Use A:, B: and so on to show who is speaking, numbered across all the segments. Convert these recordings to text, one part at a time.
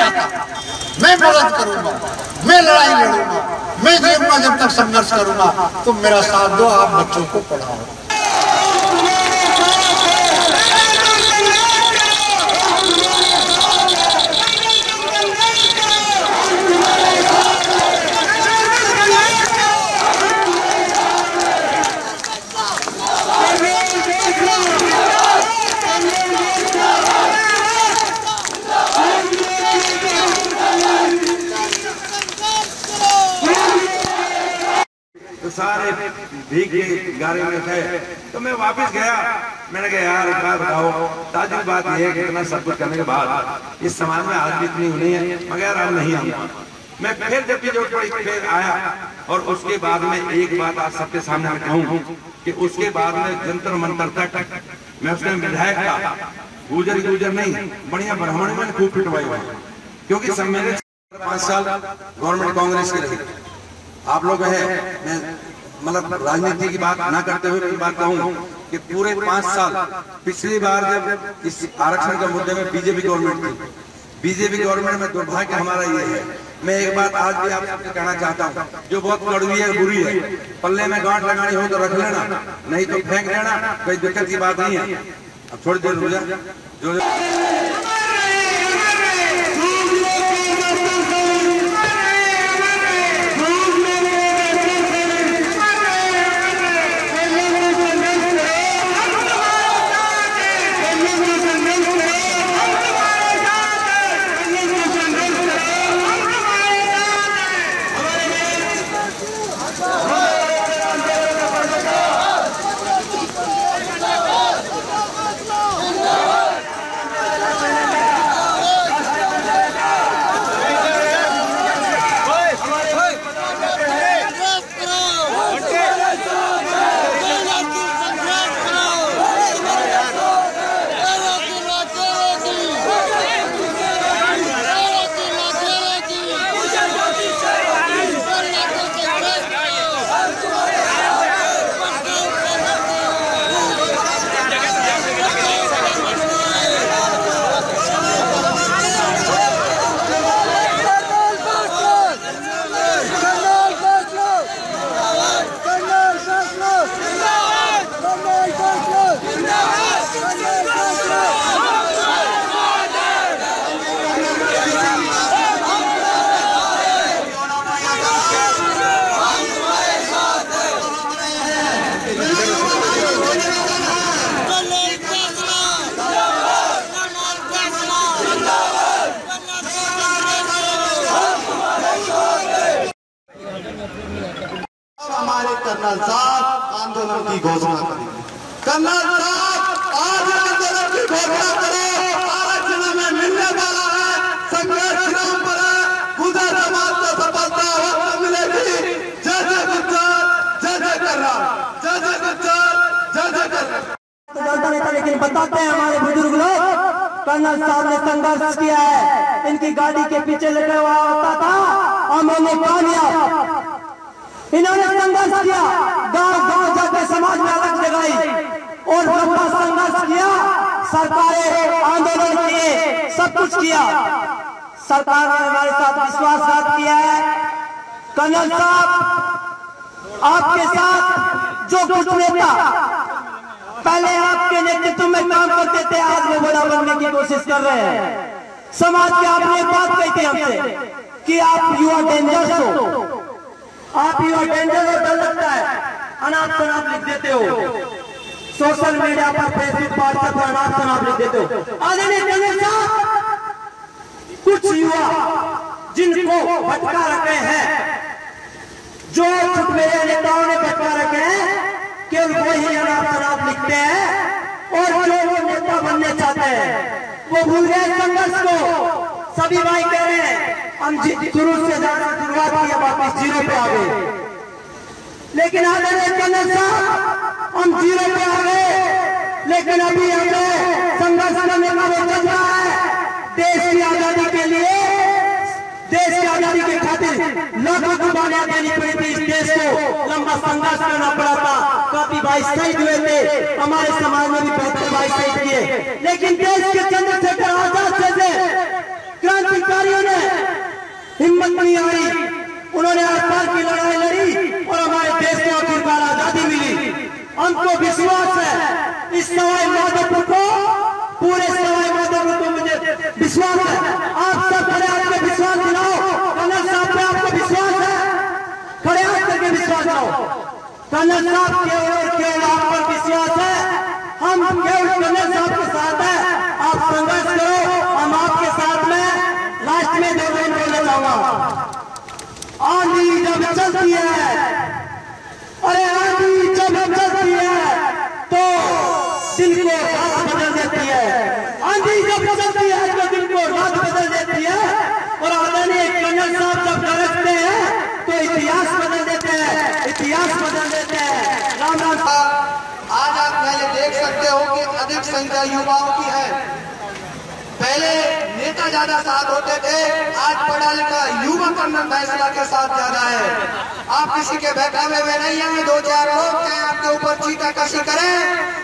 A: आता, मैं मदद करूंगा, मैं लड़ाई लड़ूंगा, मैं जीऊंगा जब तक संघर्ष करूंगा। तुम मेरा साथ दो, आप बच्चों को पढ़ाओ।
B: तो सारे भीग के गाड़ी में थे, तो मैं वापस गया। मैंने कहा यार एक बात बताओ, ताजुब बात यह है कि इतना सब कुछ करने के बाद इस समाज में आज भी इतनी होनी है, मगर अब नहीं आऊंगा। मैं फिर जब भी जरूरत पड़ी फिर आया। और उसके बाद में एक बात आज सबके सामने मैं कहूँ कि उसके बाद में जंतर मंतर तक मैं उसने विधायक का गुजर नहीं, बढ़िया ब्राह्मण में खूब पिटवाई हुई, क्योंकि सब मेरे 5 साल गवर्नमेंट कांग्रेस की रही। आप लोग है, मैं मतलब राजनीति की बात ना करते हुए एक बात कहूँ कि पूरे 5 साल, पिछली बार जब इस आरक्षण के मुद्दे में बीजेपी गवर्नमेंट थी, बीजेपी गवर्नमेंट में दुर्भाग्य हमारा ये है। मैं एक बात आज भी आप सबसे कहना चाहता हूँ, जो बहुत कड़वी है, बुरी है, पल्ले में गांठ लगानी हो तो रख लेना, नहीं तो फेंक देना, कोई दिक्कत की बात नहीं है। अब थोड़ी देर रुक जा, जो
C: कर्नल साहब आंदोलन की घोषणा करेंगे। कर्नल साहब आज आंदोलन की घोषणा करो, आरक्षण में मिलने वाला है, संघर्ष विराम पर है, गुजर समाज को सफलता वक्त मिलेगी। जय जय गुज्जर, जय जय कर्नल, जय जय गुज्जर, जय जय कर्नल।
D: लेकिन बताते हैं हमारे बुजुर्ग लोग, कर्नल साहब ने संघर्ष किया है, इनकी गाड़ी के पीछे लगा हुआ होता था और मैंने कामयाब, इन्होंने संघर्ष किया, गांव जाकर समाज में अलग जगाई और लंबा संघर्ष किया, सरकारें आंदोलन किए, सब कुछ किया। सरकार ने हमारे साथ विश्वासघात किया है। कर्नल साहब आपके साथ जो कुछ नेता पहले आपके नेतृत्व में काम करते थे, आज वो बड़ा बनने की कोशिश कर रहे हैं। समाज की आपने बात कही थी हमसे कि आप युवा डेंजर्स हो, आप युवा डेंजर और डर लगता है, अनाप शनाप लिख देते हो सोशल मीडिया पर, फेसबुक व्हाट्सएप पर अनाप शनाप लिख देते हो। आदरणीय कर्नल साहब, कुछ युवा जिनको भटका रखे हैं, जो कुछ मेरे नेताओं ने भटका रखे हैं, केवल वही अनाप शनाप लिखते हैं और जो वो नेता बनने चाहते हैं वो भूल गए संघर्ष को। सभी भाई कह रहे हैं हम शुरू से ज्यादा शुरुआत की, वापस जीरो पे आ गए, लेकिन आदरणीय कर्नल साहब हम जीरो पे आ गए, लेकिन अभी हमें संघर्ष करने का वो चल रहा है। देश की आजादी के लिए, देश की आजादी के खातिर लाखों कुर्बानियां देनी पड़ी थी, इस देश को लंबा संघर्ष करना पड़ा था। काफी भाई शहीद हुए थे, हमारे समाज में भी 75 भाई शहीद किए, लेकिन देश के चंद्रशेखर आजाद जैसे क्रांतिकारियों हिम्मत नहीं आई, उन्होंने 8 साल की लड़ाई लड़ी और हमारे देश को आखिरकार आजादी मिली। हमको विश्वास है इस सवाई माधोपुर को, पूरे सवाई माधोपुर को मुझे विश्वास है। आप सब खड़े आपके विश्वास दिलाओ, कर्नल साहब पे आपको विश्वास है, खड़े करके विश्वास दिलाओ। कर्नल साहब केवल आप पर विश्वास है, हम केवल कर्नल साहब के साथ है। आप संघर्ष करो, हम आपके साथ में। लास्ट में 2 लाइन बोलना चाहूंगा। आंधी जब चलती है, अरे आंधी जब चलती है तो दिल को रात बदल देती है। आंधी जब चलती है तो दिल को रात बदल देती है। और आदरणीय कर्नल साहब जब गरजते हैं तो इतिहास बदल देते हैं, इतिहास बदल देते हैं। राम राम।
C: आज आप पहले देख सकते हो कि अधिक संख्या युवाओं की है। पहले नेता ज्यादा साथ होते थे, आज पढ़ा लिखा युवा कर्नल फैसला के साथ ज्यादा है। आप किसी के बहकावे में नहीं आए। 2-4 लोग चाहे आपके ऊपर चीटाकशी करें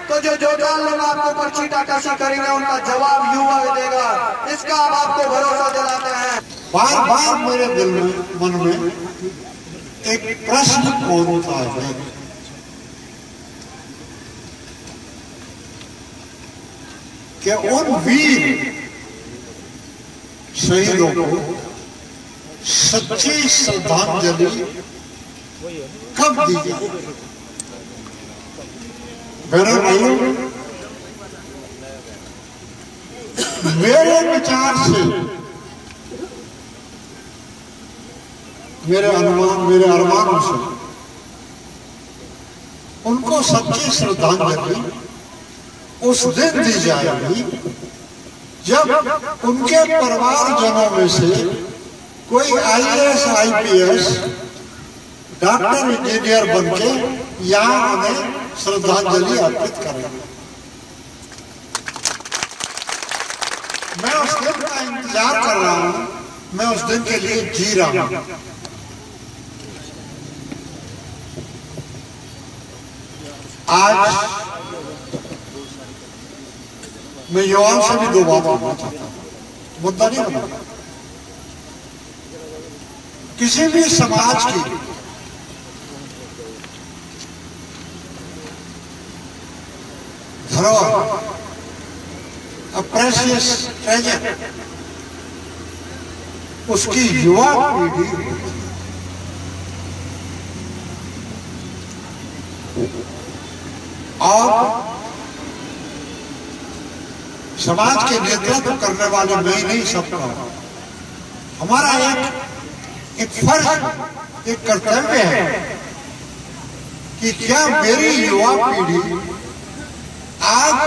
C: तो जो 4 लोग आपके ऊपर चीटाकशी करेंगे उनका जवाब युवा देगा। इसका अब आपको भरोसा दिलाते हैं।
A: बार बार मेरे दिल में, मन में एक प्रश्न खोलता है कि उन वीर शहीदों को सच्ची श्रद्धांजलि कब दी जाए। मेरे भाइयों, मेरे विचार से, मेरे अरमानों से उनको सच्ची श्रद्धांजलि उस दिन दी जाएगी जब उनके परिवारजनों में से कोई IAS, IPS, डॉक्टर, इंजीनियर बनके यहाँ उन्हें श्रद्धांजलि अर्पित करेंगे। मैं उस दिन का इंतजार कर रहा हूं, मैं उस दिन के लिए जी रहा हूं। आज मैं युवाओं से भी 2 बात करना चाहता हूं, मुद्दा नहीं बना। किसी भी समाज की धरोहर, अ प्रेशियस ट्रेजर, उसकी युवा पीढ़ी और समाज के नेतृत्व करने वाले मैं नहीं, सबका हमारा एक फर्ज, एक कर्तव्य है कि क्या मेरी युवा पीढ़ी आज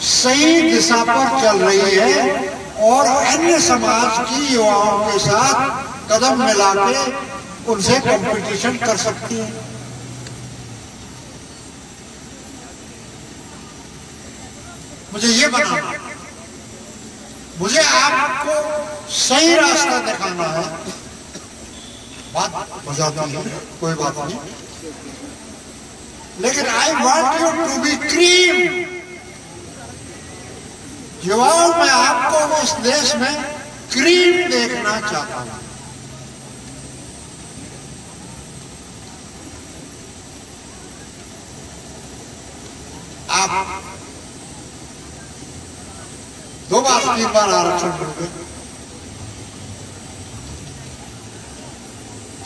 A: सही दिशा पर चल रही है और अन्य समाज की युवाओं के साथ कदम मिला के उनसे कंपटीशन कर सकती है। मुझे ये बताना, मुझे आपको सही रास्ता दिखाना है। बात हो जाती है, कोई बात नहीं, लेकिन I want you to be cream. युवाओं में आपको इस देश में क्रीम देखना चाहता हूं। आप 2 बार 3 बार आरक्षण मिल गए।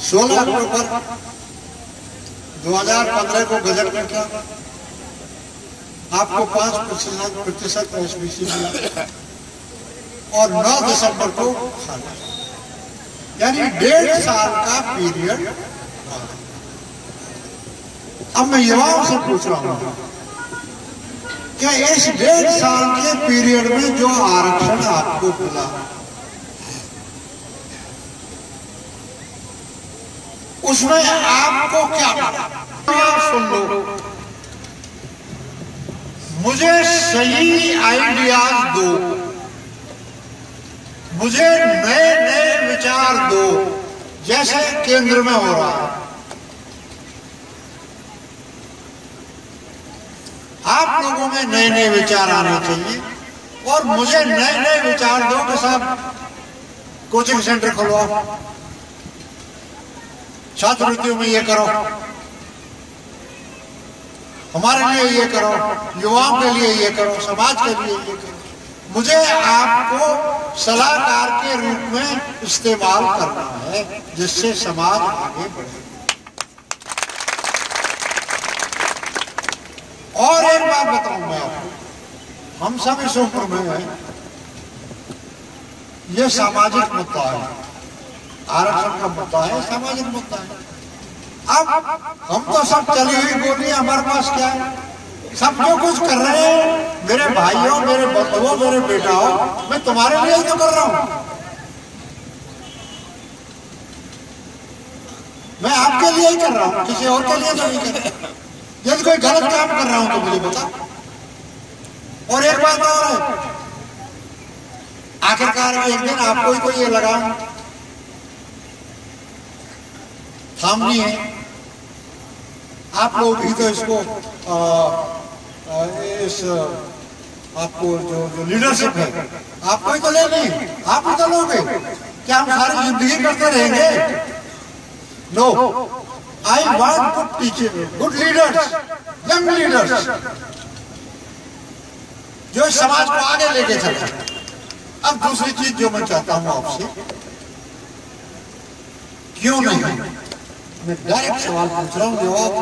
A: 16 अक्टूबर 2015 को गजट में क्या आपको 5% SBC मिला और 9 दिसंबर को यानी 1.5 साल का पीरियड। अब मैं युवाओं से पूछ रहा हूं क्या इस 1.5 साल के पीरियड में जो आरक्षण आपको मिला उसमें आपको क्या मिला? सुन लो, मुझे सही आइडियाज दो, मुझे नए नए विचार दो, जैसे केंद्र में हो रहा है। आप लोगों में नए नए विचार आने चाहिए और मुझे नए नए विचार दो कि साहब कोचिंग सेंटर खुलवाओ, छात्रवृत्तियों में ये करो, हमारे लिए ये करो, युवाओं के लिए ये करो, समाज के लिए ये करो। मुझे आपको सलाहकार के रूप में इस्तेमाल करना है जिससे समाज आगे बढ़े। और एक बात बताऊं मैं आपको, हम सब इस उम्र में हैं, ये सामाजिक मुद्दा है, आरक्षण का मुद्दा है, सामाजिक मुद्दा है। अब हम तो सब चली हुई बोली, हमारे पास क्या है, सब जो कुछ कर रहे हैं, मेरे भाइयों, मेरे बंधुओं, मेरे बेटाओं, मैं तुम्हारे लिए ही तो कर रहा हूं, मैं आपके लिए ही कर रहा हूं, किसी और के लिए तो नहीं कर रहा। यदि कोई गलत काम कर रहा हूं तो मुझे बता। और एक बात और है, आखिरकार एक दिन आपको ही तो ये लगा थामनी है, आप लोग ही तो इसको इस आपको जो लीडरशिप है आपको ही तो लेनी है, आप ही तो लोगे। क्या हम सारी जिंदगी करते रहेंगे? No, I want good teacher, good leaders, young leaders जो समाज को आगे लेके चलते। अब दूसरी चीज जो मैं चाहता हूं आपसे, क्यों नहीं, मैं डायरेक्ट सवाल पूछ रहा हूं, जवाब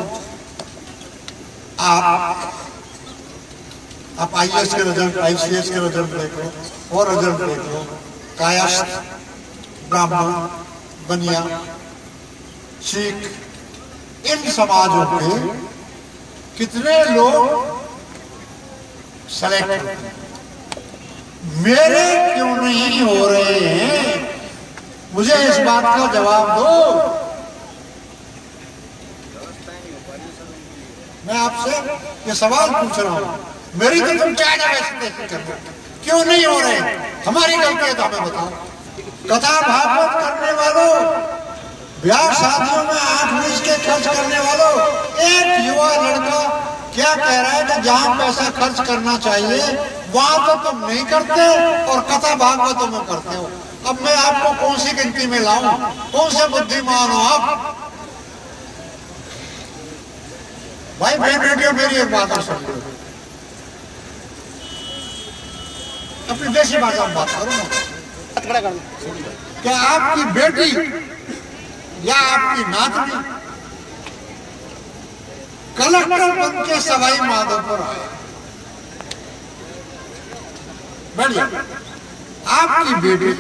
A: आप आईएएस के रिजल्ट, आईसीएस के रिजल्ट देख लो, और रिजल्ट देख लो, कायस्थ, ब्राह्मण, बनिया, सिख, इन समाजों के कितने लोग सेलेक्ट होते हैं, मेरे क्यों नहीं हो रहे हैं? मुझे इस बात का जवाब दो। मैं आपसे ये सवाल पूछ रहा हूं, मेरी तो तुम क्या क्यों नहीं हो रहे? हमारी गलती है तो हमें बताओ। कथा भागवत करने वालों, ब्याह शादियों में 8 के खर्च करने वालों, एक युवा लड़का क्या कह रहा है कि जहां पैसा खर्च करना चाहिए वहां तो तुम नहीं करते और कथा भागवतों में करते हो। अब मैं आपको कौन सी गिनती में लाऊं? कौन से बुद्धिमान हो आप? भाई मेरी बेटियों, मेरी एक बात और सुन लो, अपनी देशी भाषा में बात करो ना। क्या आपकी बेटी या आपकी नातनी कलेक्टर बन के सवाई माधोपुर आए, बढ़िया, आपकी बेटी,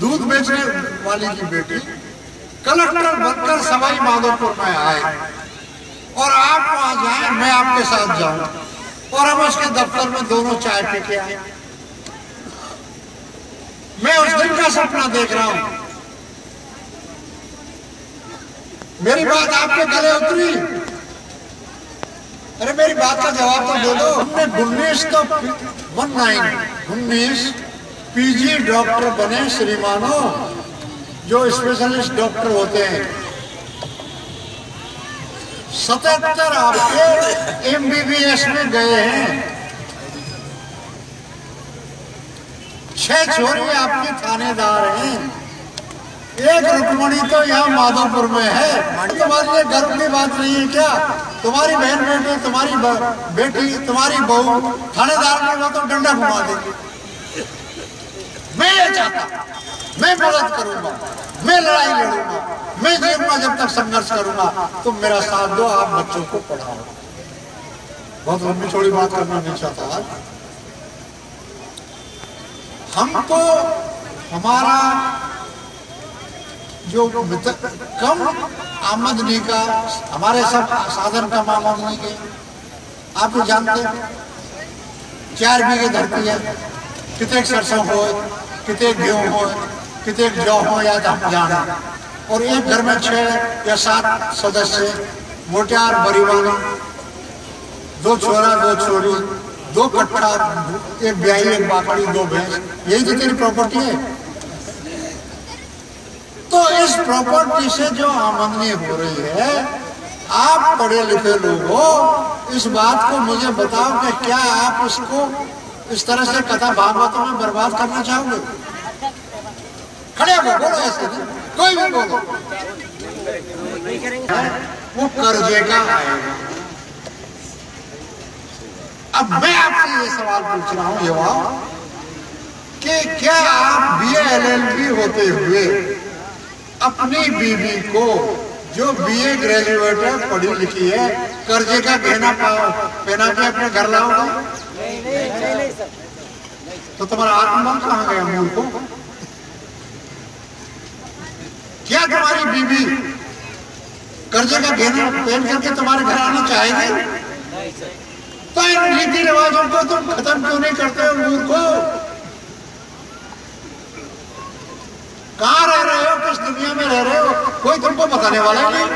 A: दूध बेचने वाली की बेटी कलेक्टर बनकर सवाई माधोपुर में आए और आप वहां जाएं, मैं आपके साथ जाऊं और हम उसके दफ्तर में दोनों चाय पी के आए। मैं उस दिन का सपना देख रहा हूं। मेरी बात आपके गले उतरी? अरे मेरी बात का जवाब तो दे दो। हमने 19 पीजी डॉक्टर बने श्रीमानों, जो स्पेशलिस्ट डॉक्टर होते हैं। 77 आपके एमबीबीएस में गए हैं। 6 छोरी आपकी थानेदार हैं। एक रुक्मणी तो यहाँ माधोपुर में है। तुम्हारे लिए गर्व की बात नहीं है क्या? तुम्हारी बहन बेटी, तुम्हारी बेटी, तुम्हारी बहू थानेदार में वो तो डंडा घुमा देगी। मैं ये चाहता, मैं मदद करूंगा, मैं लड़ाई लड़ूंगा, मैं जीऊंगा जब तक संघर्ष करूंगा। तुम मेरा साथ दो, आप बच्चों को पढ़ाओ। बहुत लंबी चौड़ी बात करना नहीं चाहता। हमको हमारा जो कम आमदनी का, हमारे सब साधन कम आमदनी के, आप तो जानते हैं 4 बीघे धरती है, कितने सरसों हो, कितने गेहूं हो, कितने जौ हो या हम जाना, और एक घर में 6 या 7 सदस्य, मोटियार बरीवाना, 2 छोरा 2 छोरी, 2 कट्ठा, एक ब्याही, एक बाकड़ी, 2 भैंस, यही तो तेरी प्रॉपर्टी है। तो इस प्रॉपर्टी से जो आमदनी हो रही है, आप पढ़े लिखे लोग हो, इस बात को मुझे बताओ कि क्या आप इसको इस तरह से कथा भागवतों में बर्बाद करना चाहोगे? खड़े हो बोलो, ऐसे नहीं, कोई भी बोलो। वो कर्जे का आएगा। अब मैं आपसे ये सवाल पूछ रहा हूं युवा कि क्या आप BA LLB होते हुए अपनी बीवी को, जो BA ग्रेजुएट है, पढ़ी लिखी है, कर्जे का गहना पहना के अपने घर लाओगे? नहीं सर। तो तुम्हारा आत्मबल कहां गया मूल को? क्या तुम्हारी बीवी कर्जे का गहना पहन करके तुम्हारे घर आना चाहेगी? तो इन रीति रिवाजों को तुम खत्म क्यों नहीं करते हो मूल को? कहां रह रहे हो, किस दुनिया में रह रहे हो, कोई तुमको बताने वाला नहीं।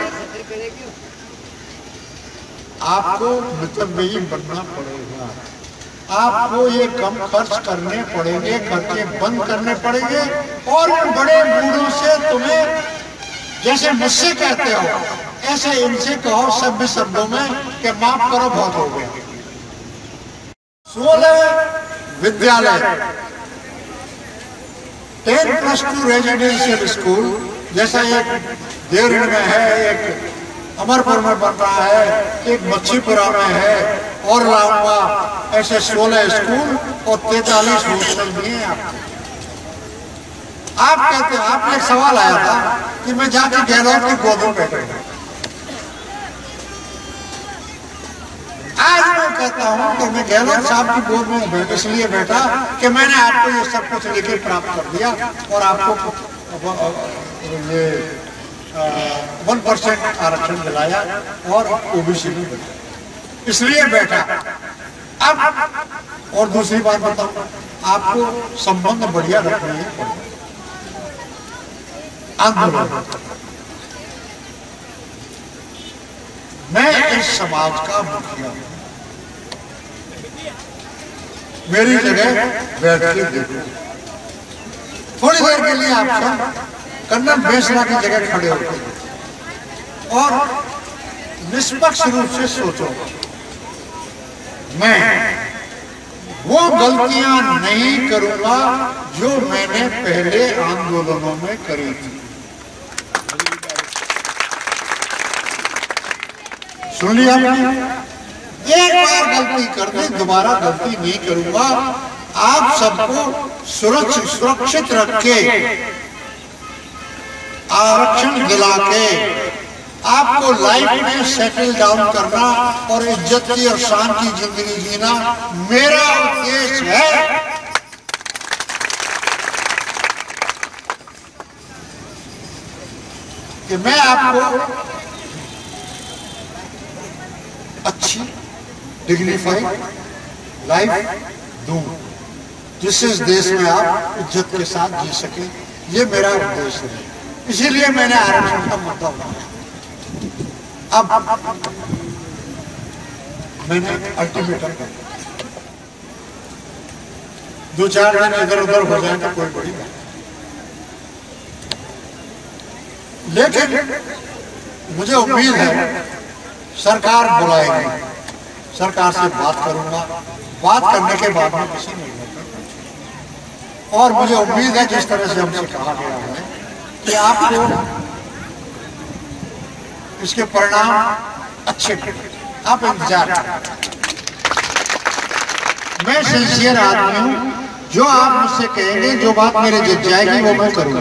A: आपको मुतब्बई बनना पड़ेगा। आपको ये कम खर्च करने पड़ेंगे, खर्चे बंद करने पड़ेंगे, और उन बड़े बूढ़ों से तुम्हें जैसे मुझसे कहते हो ऐसे इनसे कहो सभ्य शब्दों में कि माफ करो बहुत हो गया। 16 विद्यालय, 10+2 रेजिडेंशियल स्कूल, जैसा एक देवरिया में है, एक अमरपुर में बन रहा है, एक मच्छीपुरा में है, और लाऊंगा ऐसे 16 स्कूल और 43 हॉस्टल भी हैं। आप कहते हैं, आपने एक सवाल आया था कि मैं जाके गहलोत की गोद में बैठूंगा। आज मैं कहता हूं कि मैं गहलोत साहब की गोद में इसलिए बैठा कि मैंने आपको ये सब कुछ लेके प्राप्त कर दिया और आपको ये 1% आरक्षण दिलाया और OBC में बैठा, इसलिए बैठा। अब और दूसरी बात बताऊं, आपको संबंध बढ़िया रखने हैं आंदोलन। मैं इस समाज का मुखिया हूं, मेरी जगह बैठ के देखो। थोड़ी देर के लिए आप सब कर्नल बेसरा की जगह खड़े होते और निष्पक्ष रूप से सोचो, मैं वो गलतियां नहीं करूंगा जो मैंने पहले आंदोलनों में करी थी। सुन लिया? एक बार गलती कर दी, दोबारा गलती नहीं करूंगा। आप सबको सुरक्षित रख के, आरक्षण दिला के, आपको लाइफ में सेटल डाउन करना और इज्जत की और शान की जिंदगी जीना मेरा उद्देश्य है। कि मैं आपको अच्छी डिग्निफाइड लाइफ दूं, जिससे इस देश में आप इज्जत के साथ जी सके, ये मेरा उद्देश्य है। इसीलिए मैंने आरक्षण का मुद्दा उठाया। अब मैंने अल्टीमेटम कर, 2-4 दिन इधर उधर हो जाए तो कोई बड़ी बात, लेकिन मुझे उम्मीद है सरकार बुलाएगी, सरकार से बात करूंगा, बात करने के बाद में किसी निर्णय पर, और मुझे उम्मीद है जिस तरह से हमसे कहा गया है कि आपको इसके परिणाम अच्छे मिले, आप इंतजार करें। मैं सिंसियर आदमी हूं, जो आप मुझसे कहेंगे, जो बात मेरे जित जाएगी वो मैं करूंगा।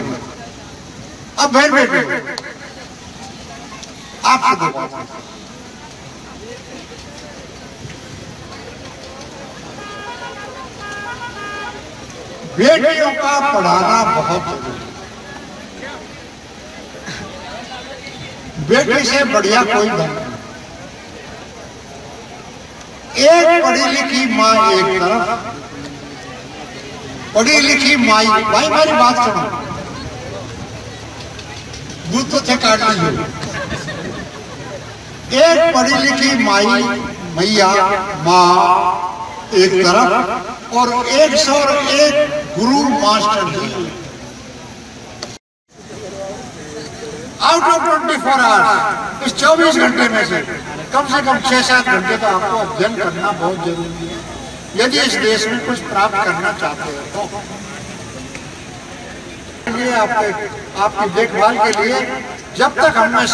A: अब बहन बेटे आपसे दो बात, बेटियों का पढ़ाना बहुत जरूरी है। बेटी से बढ़िया कोई नहीं। एक पढ़ी लिखी माँ एक तरफ, पढ़ी लिखी माई, भाई मेरी बात सुनो, दूध तो थे काट लीजिए। एक पढ़ी लिखी माई, मैया, माँ एक तरफ, और 101 guru master ji. Out of 24 hours, इस 24 घंटे में से कम 6-7 घंटे तो आपको अध्ययन करना बहुत जरूरी है, यदि इस देश में कुछ प्राप्त करना चाहते हो तो। लिए, आपकी देखभाल के लिए, जब तक हमें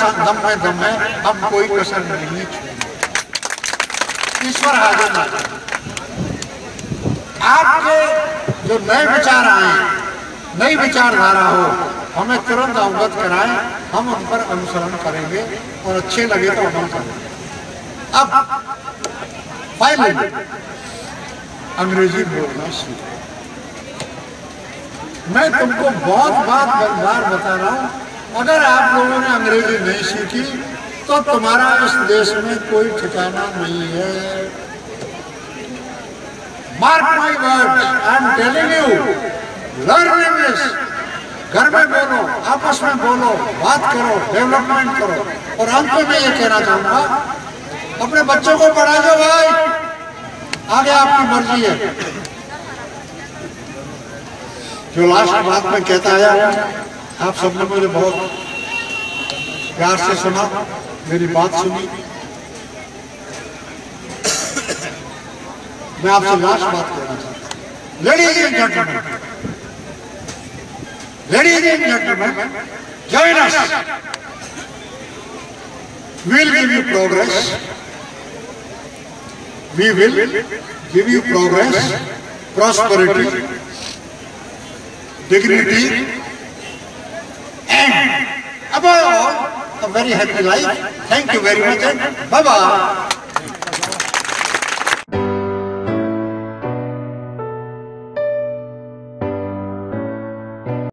A: दम है हम कोई कसर नहीं छोड़ेंगे। ईश्वर हाजिर ना करे। आपके जो नए विचार आए, नई विचारधारा हो, हमें तुरंत अवगत कराएं, हम उन पर अनुसरण करेंगे और अच्छे लगे तो अमल करेंगे। अब फाइनली अंग्रेजी बोलना सीखो। मैं तुमको बहुत बार बता रहा हूं, अगर आप लोगों ने अंग्रेजी नहीं सीखी तो तुम्हारा इस देश में कोई ठिकाना नहीं है। Mark my words, I am telling you, learn English. घर में बोलो, आपस में बोलो, बात करो, डेवलपमेंट करो। और अंत में मैं ये कहना चाहूंगा, अपने बच्चों को पढ़ा दो भाई, आगे आपकी मर्जी है। जो लास्ट बात में कहता आया, आप सबने मुझे बहुत प्यार से सुना, मेरी बात सुनी। मैं आपसे लास्ट बात कहना चाहता हूं। Ladies and gentleman, ladies and gentlemen, join us. We will give you progress. We will give you progress, prosperity, dignity, and above all, a very happy life. Thank you very much and bye-bye.